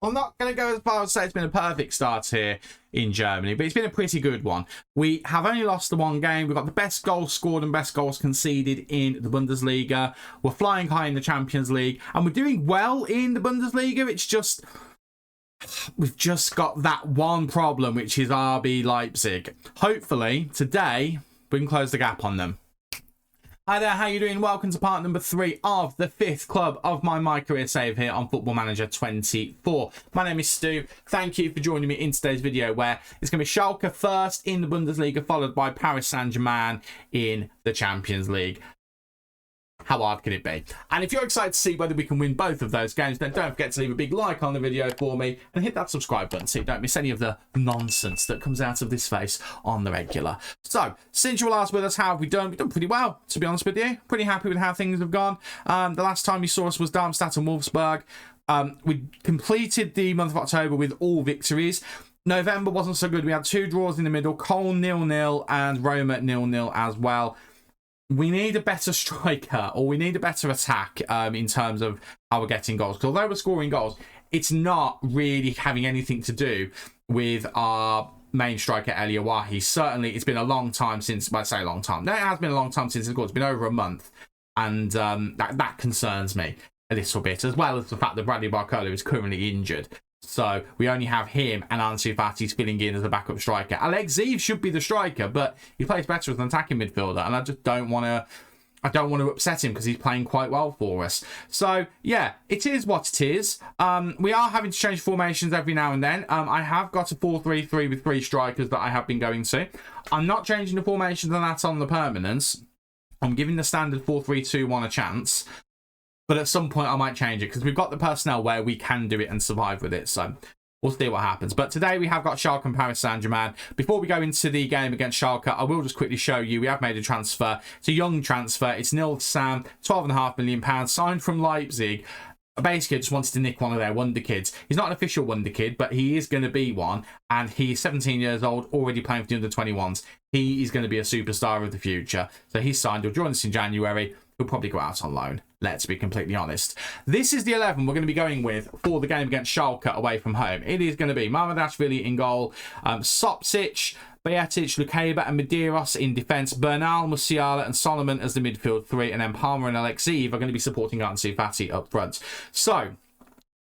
I'm not going to go as far as say it's been a perfect start here in Germany, but it's been a pretty good one. We have only lost the one game. We've got the best goals scored and best goals conceded in the Bundesliga. We're flying high in the Champions League, and we're doing well in the Bundesliga. It's just, we've just got that one problem, which is RB Leipzig. Hopefully, today, we can close the gap on them. Hi there, how you doing? Welcome to part number 3 of the 5th club of my MyCareer save here on Football Manager 24. My name is Stu. Thank you for joining me in today's video, where it's going to be Schalke first in the Bundesliga, followed by Paris Saint-Germain in the Champions League. How hard can it be? And if you're excited to see whether we can win both of those games, then don't forget to leave a big like on the video for me and hit that subscribe button so you don't miss any of the nonsense that comes out of this face on the regular. So, since you were last with us, how have we done? We've done pretty well, to be honest with you. Pretty happy with how things have gone. The last time you saw us was Darmstadt and Wolfsburg. We completed the month of October with all victories. November wasn't so good. We had 2 draws in the middle. Cologne 0-0 and Roma 0-0 as well. We need a better striker, or we need a better attack in terms of how we're getting goals. Because although we're scoring goals, it's not really having anything to do with our main striker, El Yawahi. Certainly, it's been a long time since, well, I say a long time. No, it has been a long time since he scored. It's been over a month. And that concerns me a little bit, as well as the fact that Bradley Barcola is currently injured. So we only have him and Ansu Fati's filling in as a backup striker. Alex Zeev should be the striker, but he plays better as an attacking midfielder, and I just don't want to. I don't want to upset him because he's playing quite well for us. So yeah, it is what it is. We are having to change formations every now and then. I have got a 4-3-3 with 3 strikers that I have been going to. I'm not changing the formations on that on the permanence. I'm giving the standard 4-3-2-1 a chance. But at some point, I might change it because we've got the personnel where we can do it and survive with it. So we'll see what happens. But today we have got Schalke and Paris Saint-Germain. Before we go into the game against Schalke, I will just quickly show you we have made a transfer. It's a young transfer. It's Nil Sam, £12.5 million, signed from Leipzig. Basically, I just wanted to nick one of their wonder kids. He's not an official wonder kid, but he is going to be one. And he's 17 years old, already playing for the under-21s. He is going to be a superstar of the future. So he's signed. He'll join us in January. He'll probably go out on loan. Let's be completely honest. This is the 11 we're going to be going with for the game against Schalke away from home. It is going to be Mamardashvili in goal, Sopcic, Bejatic, Lukeba and Medeiros in defence, Bernal, Musiala and Solomon as the midfield 3, and then Palmer and Alexiv are going to be supporting Ansu Fati up front. So,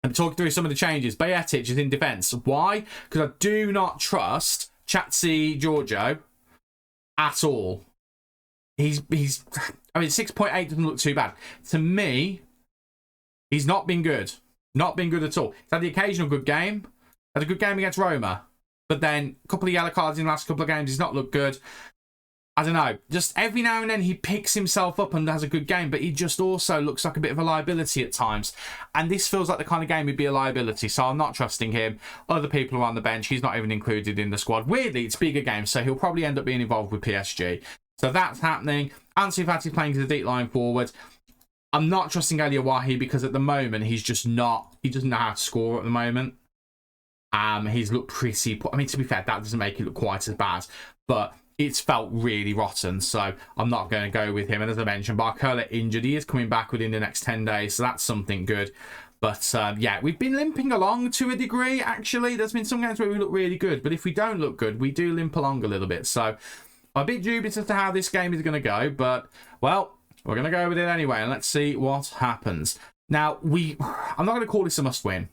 I'm talking through some of the changes. Bejatic is in defence. Why? Because I do not trust Chatsi Giorgio at all. I mean, 6.8 doesn't look too bad. To me, he's not been good. Not been good at all. He's had the occasional good game. Had a good game against Roma. But then a couple of yellow cards in the last couple of games. He's not looked good. I don't know. Just every now and then he picks himself up and has a good game. But he just also looks like a bit of a liability at times. And this feels like the kind of game he'd be a liability. So I'm not trusting him. Other people are on the bench. He's not even included in the squad. Weirdly, it's bigger games. So he'll probably end up being involved with PSG. So that's happening. Ansu Fati playing as a deep line forward. I'm not trusting El Yawahi because at the moment he's just not. He doesn't know how to score at the moment. He's looked pretty poor. I mean, to be fair, that doesn't make it look quite as bad, but it's felt really rotten. So I'm not going to go with him. And as I mentioned, Barcola injured. He is coming back within the next 10 days, so that's something good. But yeah, we've been limping along to a degree. Actually, there's been some games where we look really good, but if we don't look good, we do limp along a little bit. So I'm a bit dubious as to how this game is going to go, but, well, we're going to go with it anyway, and let's see what happens. Now, I'm not going to call this a must-win,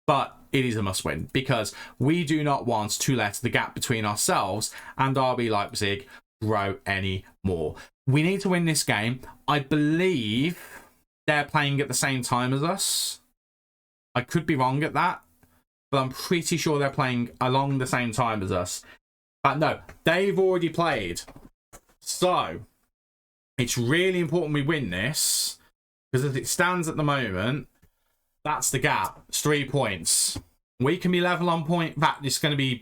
but it is a must-win, because we do not want to let the gap between ourselves and RB Leipzig grow any more. We need to win this game. I believe they're playing at the same time as us. I could be wrong at that, but I'm pretty sure they're playing along the same time as us. No, they've already played. So, it's really important we win this. Because as it stands at the moment, that's the gap. It's 3 points. We can be level on point. In fact, it's going to be...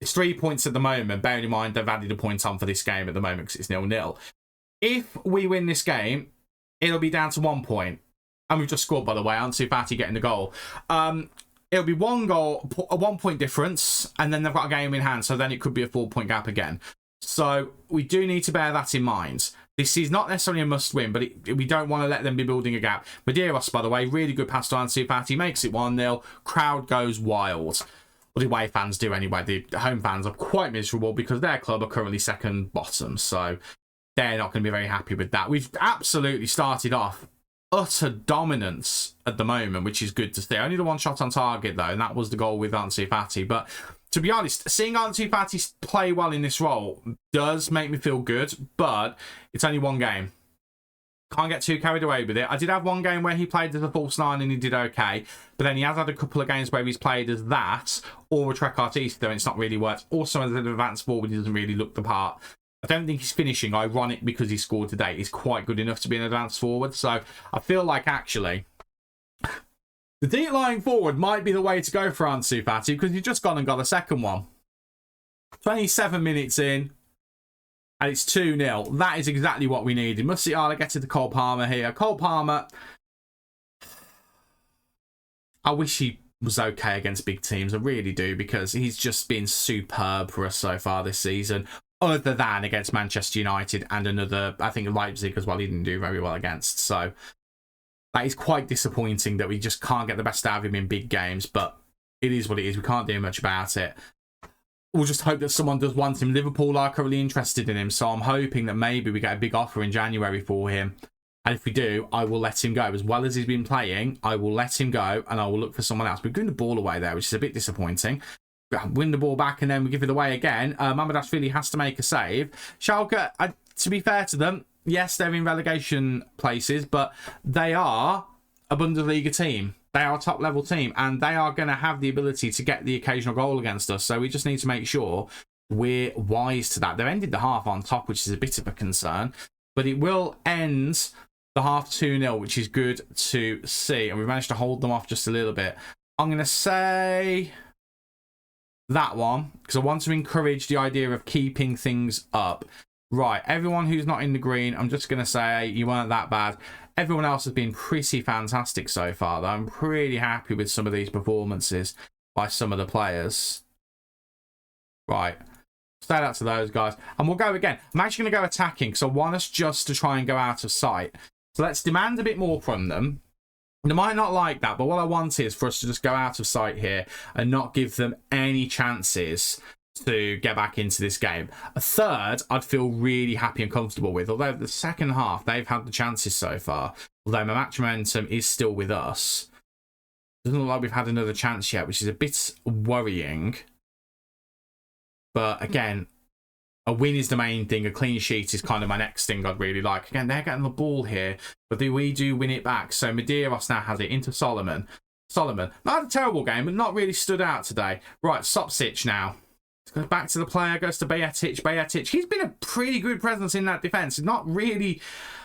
it's 3 points at the moment. Bearing in mind, they've added a point on for this game at the moment because it's 0-0. If we win this game, it'll be down to 1 point. And we've just scored, by the way. Ansu Fati getting the goal. It'll be 1 goal, a 1 point difference, and then they've got a game in hand, so then it could be a 4 point gap again. So we do need to bear that in mind. This is not necessarily a must-win, but we don't want to let them be building a gap. Medeiros, by the way, really good pass to Ansu Fati. Makes it 1-0. Crowd goes wild. Well, the away fans do anyway. The home fans are quite miserable because their club are currently second bottom. So they're not going to be very happy with that. We've absolutely started off utter dominance at the moment, which is good to see. Only the one shot on target, though, and that was the goal with Ansu Fati. But to be honest, seeing Ansu Fati play well in this role does make me feel good, but it's only one game. Can't get too carried away with it. I did have one game where he played as a false nine and he did okay, but then he has had a couple of games where he's played as that or a trequartista and it's not really worked. Also, as an advanced forward, he doesn't really look the part. I don't think his finishing, ironic because he scored today, is quite good enough to be an advanced forward. So I feel like actually the deep lying forward might be the way to go for Ansu Fati because he's just gone and got a second one. 27 minutes in, and it's 2-0. That is exactly what we needed. Musiala gets it to Cole Palmer here. Cole Palmer, I wish he was okay against big teams. I really do, because he's just been superb for us so far this season. Other than against Manchester United and another, I think Leipzig as well, he didn't do very well against. So that is quite disappointing that we just can't get the best out of him in big games. But it is what it is. We can't do much about it. We'll just hope that someone does want him. Liverpool are currently interested in him, so I'm hoping that maybe we get a big offer in January for him. And if we do, I will let him go. As well as he's been playing, I will let him go and I will look for someone else. We're giving the ball away there, which is a bit disappointing. Win the ball back and then we give it away again. Mamardashvili has to make a save. Schalke, to be fair to them, yes, they're in relegation places, but they are a Bundesliga team. They are a top-level team, and they are going to have the ability to get the occasional goal against us. So we just need to make sure we're wise to that. They've ended the half on top, which is a bit of a concern. But it will end the half 2-0, which is good to see. And we've managed to hold them off just a little bit. I'm going to say that one, because I want to encourage the idea of keeping things up. Right, everyone who's not in the green, I'm just going to say you weren't that bad. Everyone else has been pretty fantastic so far, though. I'm pretty happy with some of these performances by some of the players. Right, say that to those guys. And we'll go again. I'm actually going to go attacking, because I want us just to try and go out of sight. So let's demand a bit more from them. They might not like that, but what I want is for us to just go out of sight here and not give them any chances to get back into this game. A third, I'd feel really happy and comfortable with. Although the second half, they've had the chances so far. Although my match momentum is still with us. Doesn't look like we've had another chance yet, which is a bit worrying. But again, a win is the main thing. A clean sheet is kind of my next thing I'd really like. Again, they're getting the ball here, but we do win it back. So Medeiros now has it into Solomon. Solomon, not had a terrible game, but not really stood out today. Right, Sopsic now. Goes back to the player, goes to Bejatic. Bejatic, he's been a pretty good presence in that defence. He's not really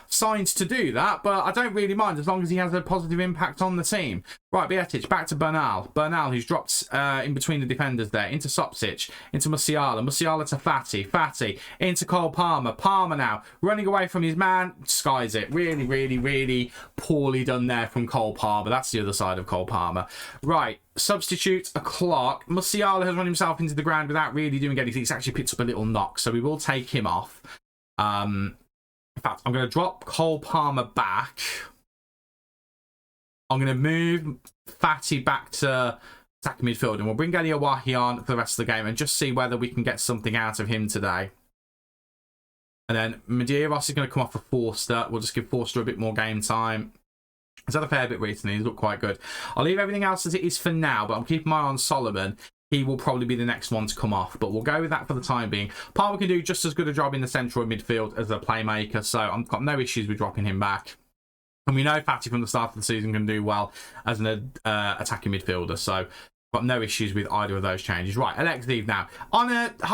signed to do that, but I don't really mind as long as he has a positive impact on the team. Right, Bejatic, back to Bernal. Bernal, who's dropped in between the defenders there. Into Sopsic, into Musiala. Musiala to Fati. Fati, into Cole Palmer. Palmer now, running away from his man. Skies it. Really, really, really poorly done there from Cole Palmer. That's the other side of Cole Palmer. Right, substitute a clock. Musiala has run himself into the ground without really doing anything. He's actually picked up a little knock, so we will take him off. In fact, I'm going to drop Cole Palmer back. I'm going to move Fati back to attacking midfield, and we'll bring Elia Wahi on for the rest of the game and just see whether we can get something out of him today. And then Medeiros is going to come off for Forster. We'll just give Forster a bit more game time. He's had a fair bit recently. He's looked quite good. I'll leave everything else as it is for now, but I'm keeping my eye on Solomon. He will probably be the next one to come off, but we'll go with that for the time being. Palmer can do just as good a job in the central midfield as a playmaker, so I've got no issues with dropping him back. And we know Fati from the start of the season can do well as an attacking midfielder, so got no issues with either of those changes. Right, Alexeev now.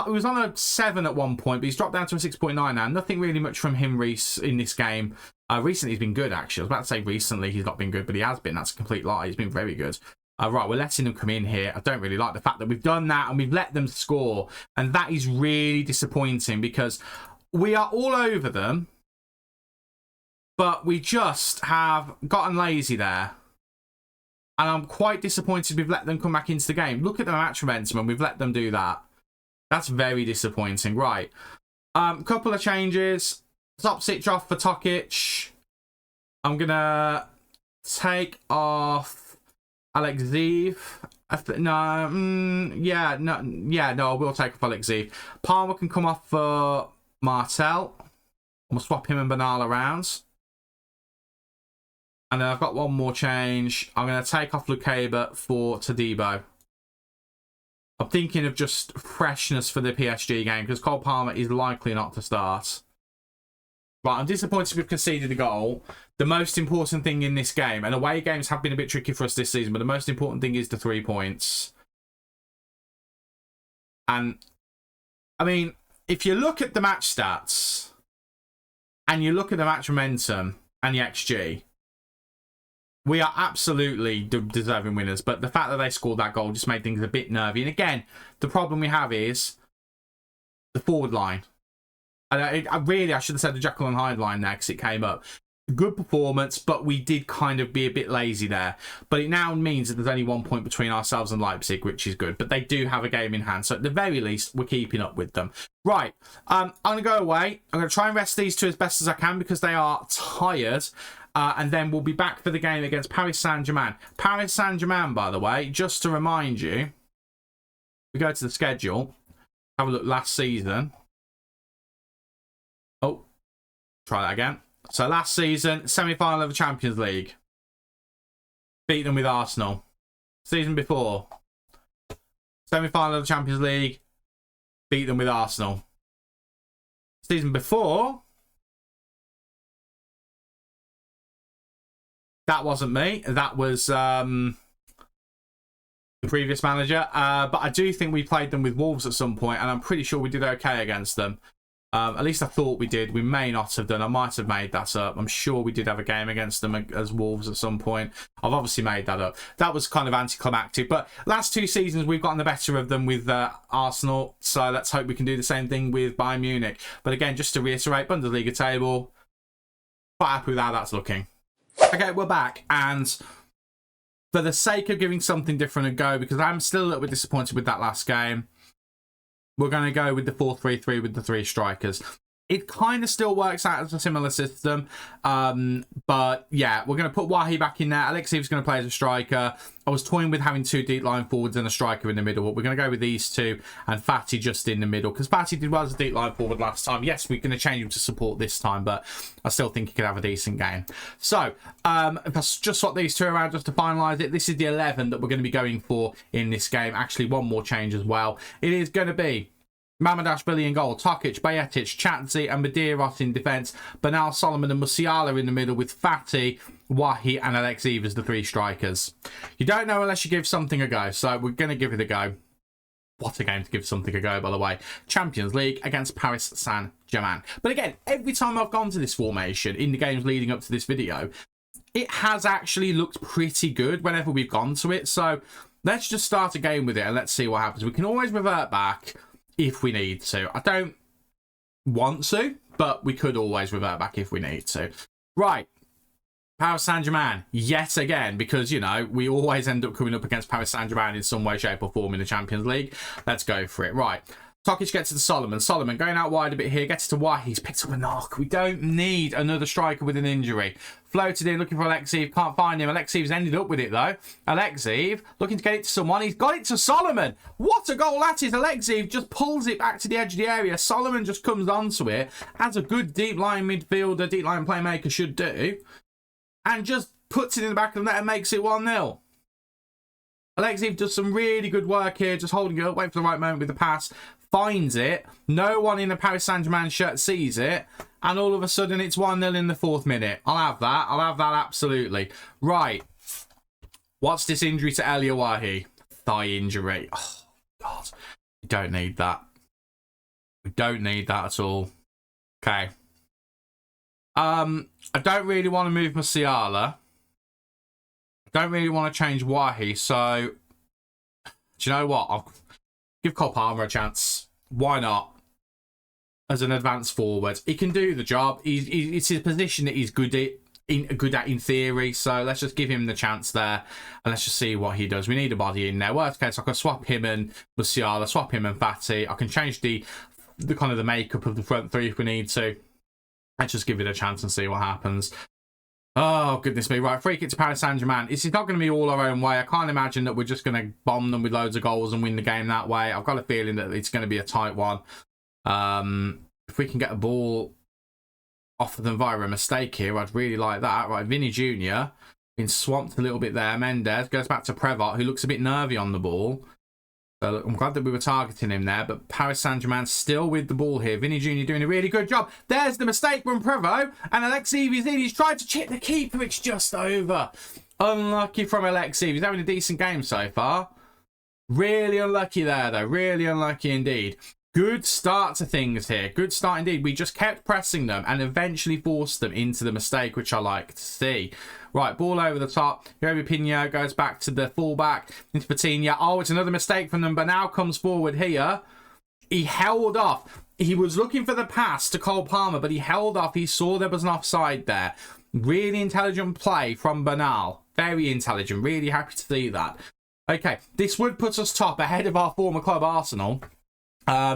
He was on a 7 at one point, but he's dropped down to a 6.9 now. Nothing really much from him in this game. Recently, he's been good, actually. I was about to say recently he's not been good, but he has been. That's a complete lie. He's been very good. Right, we're letting them come in here. I don't really like the fact that we've done that and we've let them score. And that is really disappointing because we are all over them, but we just have gotten lazy there. And I'm quite disappointed we've let them come back into the game. Look at the match momentum and we've let them do that. That's very disappointing. Right. Couple of changes. Zopsic off for Tokic. I'm going to take off Alexiv. No, we'll take off Alexiv. Palmer can come off for Martel. We'll swap him and Bernal around. And then I've got one more change. I'm going to take off Lukeba for Todibo. I'm thinking of just freshness for the PSG game because Cole Palmer is likely not to start. Right, I'm disappointed we've conceded a goal. The most important thing in this game, and away games have been a bit tricky for us this season, but the most important thing is the 3 points. And, I mean, if you look at the match stats, and you look at the match momentum and the XG, we are absolutely deserving winners, but the fact that they scored that goal just made things a bit nervy. And again, the problem we have is the forward line. And I should have said the Jekyll and Hyde line there because it came up. Good performance, but we did kind of be a bit lazy there. But it now means that there's only 1 point between ourselves and Leipzig, which is good. But they do have a game in hand. So at the very least, we're keeping up with them. Right, I'm going to go away. I'm going to try and rest these two as best as I can because they are tired. And then we'll be back for the game against Paris Saint-Germain. Paris Saint-Germain, by the way, just to remind you, we go to the schedule, have a look last season. Oh, try that again. So last season, semi-final of the Champions League. Beat them with Arsenal. Season before, semi-final of the Champions League. Beat them with Arsenal. Season before, that wasn't me. That was the previous manager. But I do think we played them with Wolves at some point, and I'm pretty sure we did okay against them. At least I thought we did. We may not have done. I might have made that up. I'm sure we did have a game against them as Wolves at some point. I've obviously made that up. That was kind of anticlimactic. But last 2 seasons, we've gotten the better of them with Arsenal. So let's hope we can do the same thing with Bayern Munich. But again, just to reiterate, Bundesliga table, quite happy with how that's looking. Okay, we're back. And for the sake of giving something different a go, because I'm still a little bit disappointed with that last game, we're going to go with the 4-3-3 with the 3 strikers. It kind of still works out as a similar system. But yeah, we're going to put Wahi back in there. Alexiev's going to play as a striker. I was toying with having 2 deep line forwards and a striker in the middle. But we're going to go with these 2 and Fatty just in the middle. Because Fatty did well as a deep line forward last time. Yes, we're going to change him to support this time. But I still think he could have a decent game. So, if I just swap these 2 around just to finalise it. This is the 11 that we're going to be going for in this game. Actually, one more change as well. It is going to be Mamardashvili in goal, Tokic, Bayetic, Chatzi and Medeiros in defence, Bernal, Solomon and Musiala in the middle with Fatty, Wahi and Alexiev as the 3 strikers. You don't know unless you give something a go, so we're going to give it a go. What a game to give something a go, by the way. Champions League against Paris Saint-Germain. But again, every time I've gone to this formation in the games leading up to this video, it has actually looked pretty good whenever we've gone to it. So let's just start a game with it and let's see what happens. We can always revert back if we need to. I don't want to, but we could always revert back if we need to. Right. Paris Saint-Germain, yet again, because, you know, we always end up coming up against Paris Saint-Germain in some way, shape or form in the Champions League. Let's go for it. Right. Tokic gets it to Solomon. Solomon going out wide a bit here. Gets it to White. He's picked up a knock. We don't need another striker with an injury. Floated in, looking for Alexiev. Can't find him. Alexiev's ended up with it, though. Alexiev looking to get it to someone. He's got it to Solomon. What a goal that is. Alexiev just pulls it back to the edge of the area. Solomon just comes onto it, as a good deep line midfielder, deep line playmaker should do, and just puts it in the back of the net and makes it 1-0. Alexiev does some really good work here, just holding it up, waiting for the right moment with the pass. Finds it. No one in the Paris Saint-Germain shirt sees it. And all of a sudden, it's 1-0 in the 4th minute. I'll have that. I'll have that, absolutely. Right. What's this injury to El Yawahi? Thigh injury. Oh, God. We don't need that. We don't need that at all. Okay. I don't really want to move Musiala. I don't really want to change Wahi. So, do you know what? I'll give Cole Palmer a chance. Why not? As an advanced forward, he can do the job. It's his position that he's good at in theory. So let's just give him the chance there, and let's just see what he does. We need a body in there. Worst case, I can swap him and Musiala, swap him and Fatty. I can change the kind of the makeup of the front 3 if we need to. Let's just give it a chance and see what happens. Oh, goodness me. Right, free kick to Paris Saint-Germain. It's not going to be all our own way. I can't imagine that we're just going to bomb them with loads of goals and win the game that way. I've got a feeling that it's going to be a tight one. If we can get a ball off of them via a mistake here, I'd really like that. Right, Vinny Jr. been swamped a little bit there. Mendes goes back to Prevot, who looks a bit nervy on the ball. So I'm glad that we were targeting him there, but Paris Saint-Germain still with the ball here. Vinny Jr. doing a really good job. There's the mistake from Prevot, and Alexei He's tried to chip the keeper. It's just over. Unlucky from Alexei. He's having a decent game so far. Really unlucky there, though. Really unlucky indeed. Good start to things here. Good start indeed. We just kept pressing them and eventually forced them into the mistake, which I like to see. Right, ball over the top. Yobi Pinho goes back to the fullback into Patiño. Oh, it's another mistake from them, but now comes forward here. He held off. He was looking for the pass to Cole Palmer, but he held off. He saw there was an offside there. Really intelligent play from Bernal. Very intelligent. Really happy to see that. Okay, this would put us top ahead of our former club, Arsenal.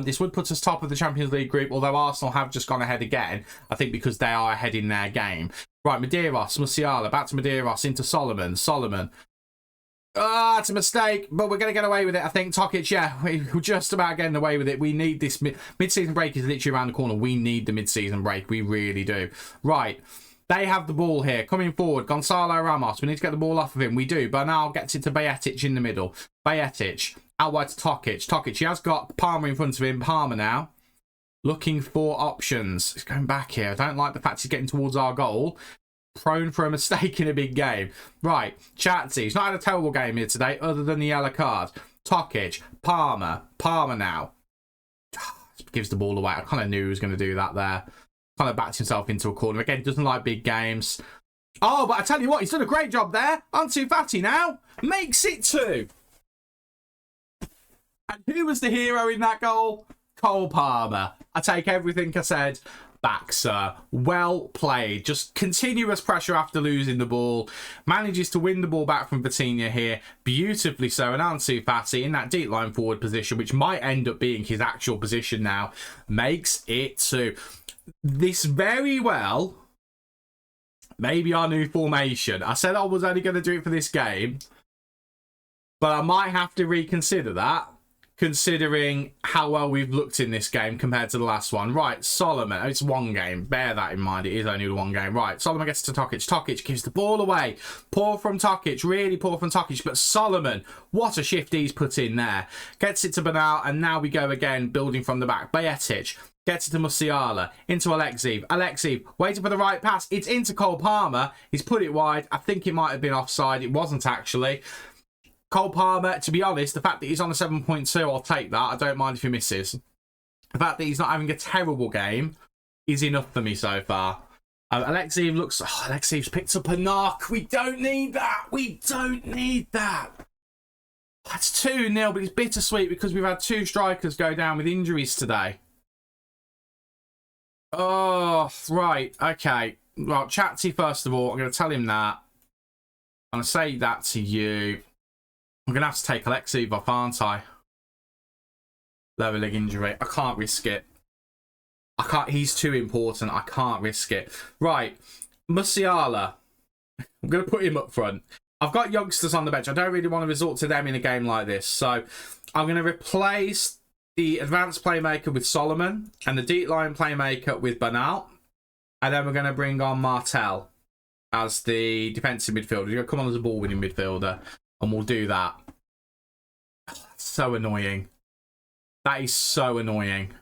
This would put us top of the Champions League group, although Arsenal have just gone ahead again, I think because they are ahead in their game. Right, Medeiros, Musiala, back to Medeiros, into Solomon. Ah, it's a mistake, but we're going to get away with it, I think. Tokic, yeah, we're just about getting away with it. We need this mid-season break is literally around the corner. We need the mid-season break. We really do. Right, they have the ball here. Coming forward, Gonzalo Ramos. We need to get the ball off of him. We do. Bernal gets it to Bajetic in the middle. Bajetic. Out wide to Tokic. Tokic, he has got Palmer in front of him. Palmer now. Looking for options. He's going back here. I don't like the fact he's getting towards our goal. Prone for a mistake in a big game. Right, Chatsy. He's not had a terrible game here today, other than the yellow card. Tokic. Palmer. Palmer now. Gives the ball away. I kind of knew he was going to do that there. Kind of backed himself into a corner. Again, doesn't like big games. Oh, but I tell you what, he's done a great job there. Ansu Fati now makes it 2. And who was the hero in that goal? Cole Palmer. I take everything I said back, sir. Well played. Just continuous pressure after losing the ball. Manages to win the ball back from Patiño here. Beautifully so. And Ansu Fati in that deep line forward position, which might end up being his actual position now, makes it 2. This very well may be our new formation. I said I was only going to do it for this game, but I might have to reconsider that, considering how well we've looked in this game compared to the last one. Right, Solomon. Oh, it's one game. Bear that in mind. It is only the one game. Right, Solomon gets to Tokic. Tokic gives the ball away. Poor from Tokic. Really poor from Tokic. But Solomon, what a shift he's put in there. Gets it to Bernal, and now we go again, building from the back. Bajetic gets it to Musiala. Into Alexei. Alexei waiting for the right pass. It's into Cole Palmer. He's put it wide. I think it might have been offside. It wasn't actually. Cole Palmer, to be honest, the fact that he's on a 7.2, I'll take that. I don't mind if he misses. The fact that he's not having a terrible game is enough for me so far. Alexei looks... Oh, Alexei's picked up a knock. We don't need that. We don't need that. That's 2-0, but it's bittersweet because we've had 2 strikers go down with injuries today. Oh, right. Okay. Well, Chatsy, first of all, I'm going to tell him that. I'm going to say that to you. I'm going to have to take Alexei off, aren't I? Lower leg injury. I can't risk it. I can't. He's too important. I can't risk it. Right. Musiala. I'm going to put him up front. I've got youngsters on the bench. I don't really want to resort to them in a game like this. So I'm going to replace the advanced playmaker with Solomon and the deep line playmaker with Bernal. And then we're going to bring on Martel as the defensive midfielder. You're going to come on as a ball-winning midfielder. And we'll do that. Oh, that's so annoying. That is so annoying.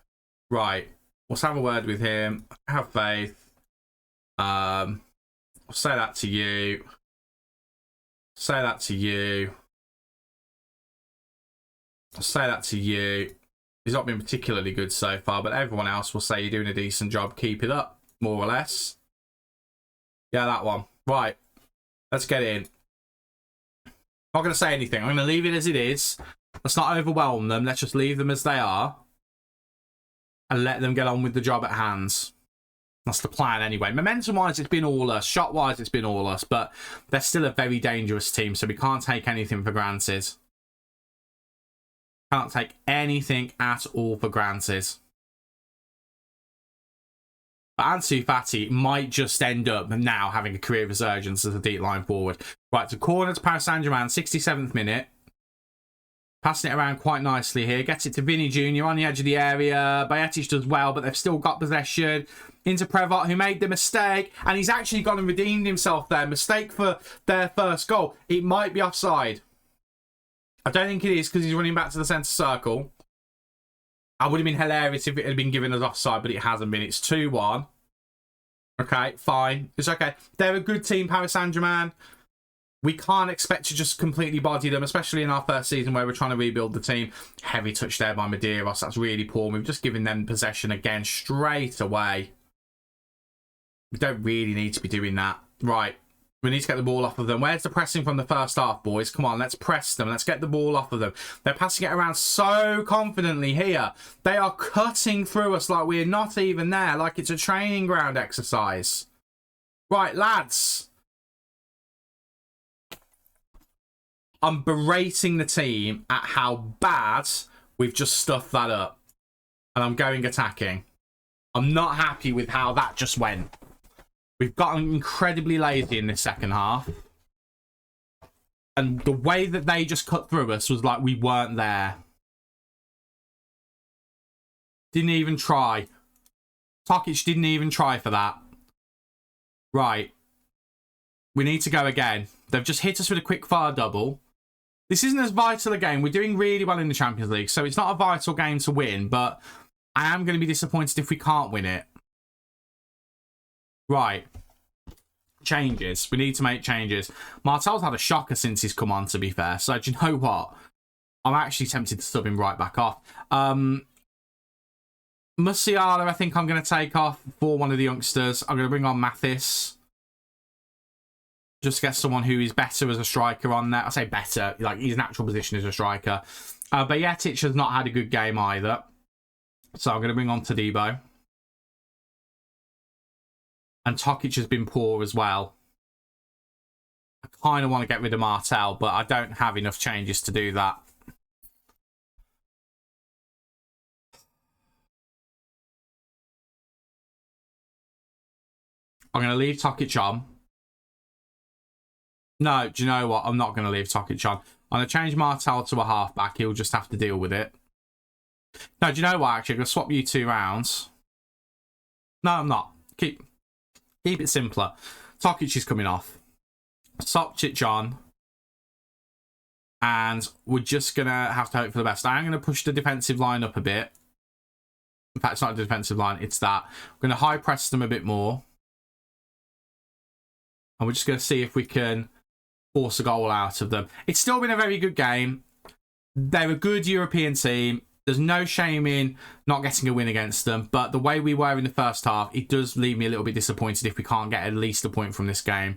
Right. Let's have a word with him. Have faith. I'll say that to you. Say that to you. I'll say that to you. He's not been particularly good so far, but everyone else will say you're doing a decent job. Keep it up, more or less. Yeah, that one. Right. Let's get in. Not going to say anything. I'm going to leave it as it is. Let's not overwhelm them. Let's just leave them as they are. And let them get on with the job at hand. That's the plan anyway. Momentum-wise, it's been all us. Shot-wise, it's been all us. But they're still a very dangerous team, so we can't take anything for granted. Can't take anything at all for granted. But Ansu Fati might just end up now having a career resurgence as a deep line forward. Right, to corner to Paris Saint-Germain, 67th minute. Passing it around quite nicely here. Gets it to Vinny Jr. on the edge of the area. Bayetic does well, but they've still got possession. Into Prevot, who made the mistake. And he's actually gone and redeemed himself there. Mistake for their first goal. It might be offside. I don't think it is because he's running back to the centre circle. I would have been hilarious if it had been given as offside, but it hasn't been. It's 2-1. Okay, fine. It's okay. They're a good team, Paris Saint-Germain. We can't expect to just completely body them, especially in our first season where we're trying to rebuild the team. Heavy touch there by Medeiros. That's really poor. We've just given them possession again straight away. We don't really need to be doing that. Right. We need to get the ball off of them. Where's the pressing from the first half, boys? Come on, let's press them. Let's get the ball off of them. They're passing it around so confidently here. They are cutting through us like we're not even there, like it's a training ground exercise. Right, lads. I'm berating the team at how bad we've just stuffed that up. And I'm going attacking. I'm not happy with how that just went. We've gotten incredibly lazy in this second half. And the way that they just cut through us was like we weren't there. Didn't even try. Tokic didn't even try for that. Right. We need to go again. They've just hit us with a quick fire double. This isn't as vital a game. We're doing really well in the Champions League, so it's not a vital game to win, but I am going to be disappointed if we can't win it. Right. Changes. We need to make changes. Martel's had a shocker since he's come on, to be fair. So, do you know what? I'm actually tempted to sub him right back off. Musiala, I think I'm going to take off for one of the youngsters. I'm going to bring on Mathis. Just get someone who is better as a striker on there. I say better, like his natural position as a striker. Bayetic has not had a good game either. So I'm going to bring on Todibo. And Tokic has been poor as well. I kind of want to get rid of Martel, but I don't have enough changes to do that. I'm going to leave Tokic on. No, do you know what? I'm not going to leave Tokic on. I'm going to change Martel to a halfback. He'll just have to deal with it. No, do you know what? Actually, I'm going to swap you 2 rounds. No, I'm not. Keep it simpler. Tokic is coming off. Sopcic on. And we're just going to have to hope for the best. I am going to push the defensive line up a bit. In fact, it's not a defensive line. It's that. We're going to high press them a bit more. And we're just going to see if we can force a goal out of them. It's still been a very good game. They're a good European team. There's no shame in not getting a win against them. But the way we were in the first half, it does leave me a little bit disappointed if we can't get at least a point from this game.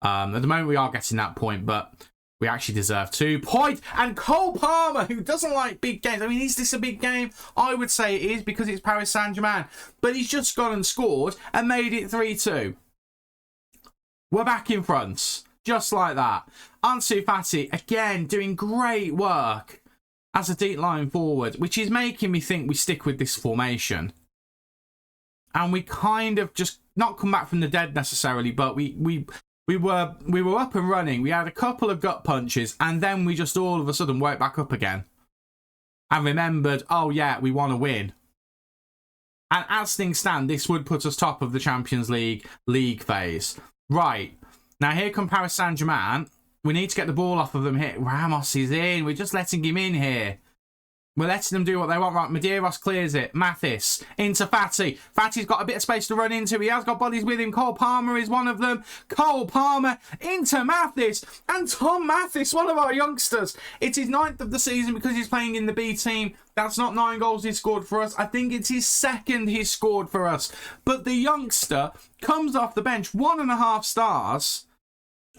At the moment, we are getting that point, but we actually deserve 2 points. And Cole Palmer, who doesn't like big games. I mean, is this a big game? I would say it is because it's Paris Saint-Germain. But he's just gone and scored and made it 3-2. We're back in front. Just like that. Ansu Fati, again, doing great work as a deep line forward, which is making me think we stick with this formation. And we kind of just not come back from the dead necessarily, but we were up and running. We had a couple of gut punches, and then we just all of a sudden woke back up again. And remembered, oh yeah, we want to win. And as things stand, this would put us top of the Champions League phase. Right. Now, here come Paris Saint-Germain. We need to get the ball off of them here. Ramos is in. We're just letting him in here. We're letting them do what they want. Right, Medeiros clears it. Mathis into Fati. Fati's got a bit of space to run into. He has got bodies with him. Cole Palmer is one of them. Cole Palmer into Mathis. And Tom Mathis, one of our youngsters. It's his 9th of the season because he's playing in the B team. That's not 9 goals he scored for us. I think it's his 2nd he's scored for us. But the youngster comes off the bench, 1.5 stars.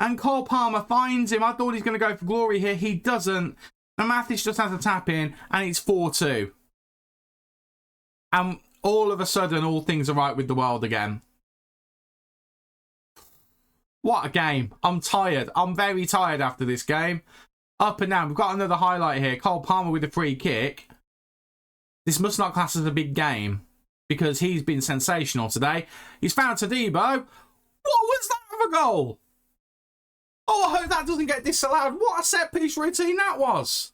And Cole Palmer finds him. I thought he's going to go for glory here. He doesn't. And Mathis just has a tap in, and it's 4-2. And all of a sudden, all things are right with the world again. What a game. I'm tired. I'm very tired after this game. Up and down. We've got another highlight here. Cole Palmer with a free kick. This must not class as a big game. because he's been sensational today. He's found Todibo. What was that of a goal? Oh, I hope that doesn't get disallowed. What a set-piece routine that was.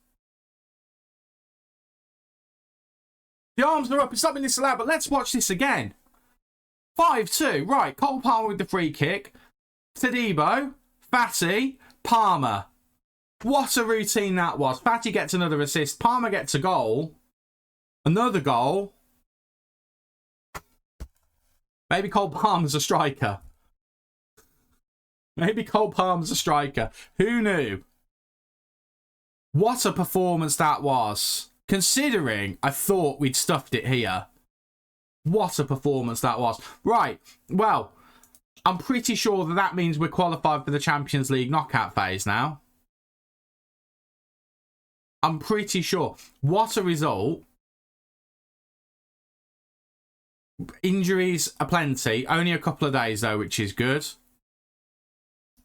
The arms are up. It's not been disallowed, but let's watch this again. 5-2. Right, Cole Palmer with the free kick. Todibo, Fatty, Palmer. What a routine that was. Fatty gets another assist. Palmer gets a goal. Another goal. Maybe Cole Palmer's a striker. Maybe Cole Palmer's a striker. Who knew? What a performance that was. Considering I thought we'd stuffed it here. What a performance that was. Right, well, I'm pretty sure that that means we're qualified for the Champions League knockout phase now. I'm pretty sure. What a result. Injuries are plenty. Only a couple of days, though, which is good.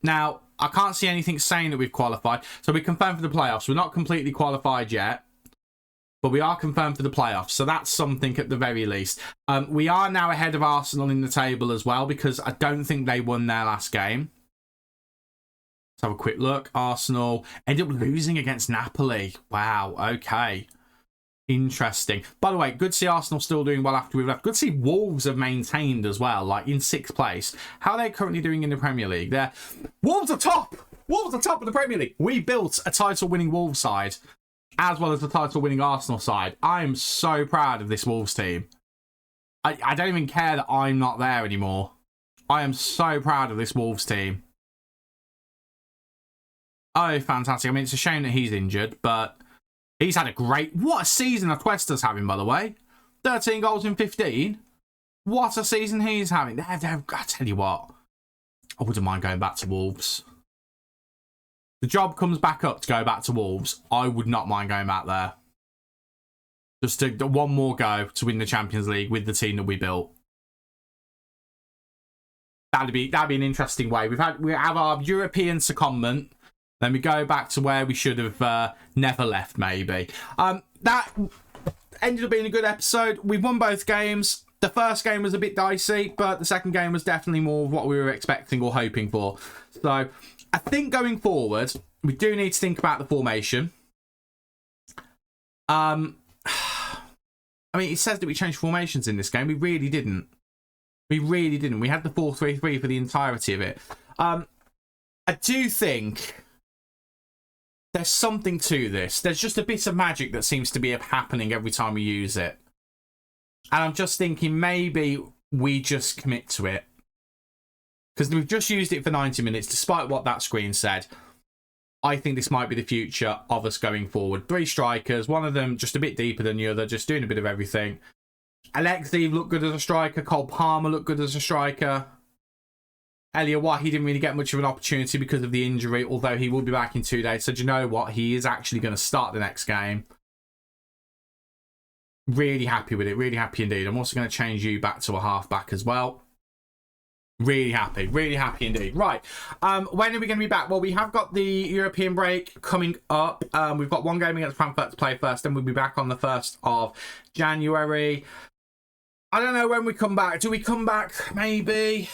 Now, I can't see anything saying that we've qualified. So we're confirmed for the playoffs. We're not completely qualified yet. But we are confirmed for the playoffs. So that's something at the very least. We are now ahead of Arsenal in the table as well, because I don't think they won their last game. Let's have a quick look. Arsenal ended up losing against Napoli. Wow, okay. Interesting. By the way, good to see Arsenal still doing well after we've left. Good to see Wolves have maintained as well, like in 6th place. How are they currently doing in the Premier League? They're Wolves are top! Wolves are top of the Premier League. We built a title-winning Wolves side, as well as the title-winning Arsenal side. I am so proud of this Wolves team. I don't even care that I'm not there anymore. I am so proud of this Wolves team. Oh, fantastic. I mean, it's a shame that he's injured, but he's had a great... What a season Atuesta's having, by the way. 13 goals in 15. What a season he's having. I tell you what, I wouldn't mind going back to Wolves. The job comes back up to go back to Wolves. I would not mind going back there. Just to one more go to win the Champions League with the team that we built. That'd be an interesting way. We have our European secondment. Then we go back to where we should have never left, maybe. That ended up being a good episode. We won both games. The first game was a bit dicey, but the second game was definitely more of what we were expecting or hoping for. So I think going forward, we do need to think about the formation. I mean, it says that we changed formations in this game. We really didn't. We really didn't. We had the 4-3-3 for the entirety of it. I do think there's something to this. There's just a bit of magic that seems to be happening every time we use it. And I'm just thinking maybe we just commit to it. Because we've just used it for 90 minutes, despite what that screen said. I think this might be the future of us going forward. 3 strikers, one of them just a bit deeper than the other, just doing a bit of everything. Alexi looked good as a striker. Cole Palmer looked good as a striker. Elia Watt, he didn't really get much of an opportunity because of the injury, although he will be back in 2 days. So do you know what? He is actually going to start the next game. Really happy with it. Really happy indeed. I'm also going to change you back to a half-back as well. Really happy indeed. Right, when are we going to be back? Well, we have got the European break coming up. We've got one game against Frankfurt to play first, then we'll be back on the 1st of January. I don't know when we come back. Do we come back maybe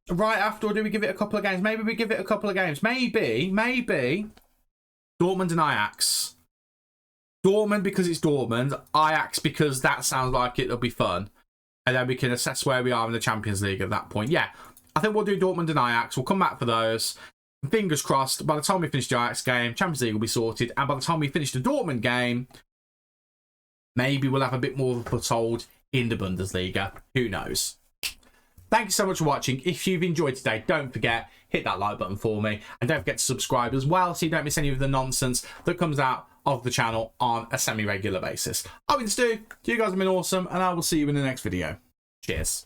right after, or do we give it a couple of games? Maybe we give it a couple of games. Maybe Dortmund and Ajax. Dortmund because it's Dortmund. Ajax because that sounds like it'll be fun. And then we can assess where we are in the Champions League at that point. Yeah, I think we'll do Dortmund and Ajax. We'll come back for those. Fingers crossed, by the time we finish the Ajax game, Champions League will be sorted. And by the time we finish the Dortmund game, maybe we'll have a bit more of a foothold in the Bundesliga. Who knows? Thank you so much for watching. If you've enjoyed today, don't forget, hit that like button for me. And don't forget to subscribe as well so you don't miss any of the nonsense that comes out of the channel on a semi-regular basis. I've been Stu. You guys have been awesome, and I will see you in the next video. Cheers.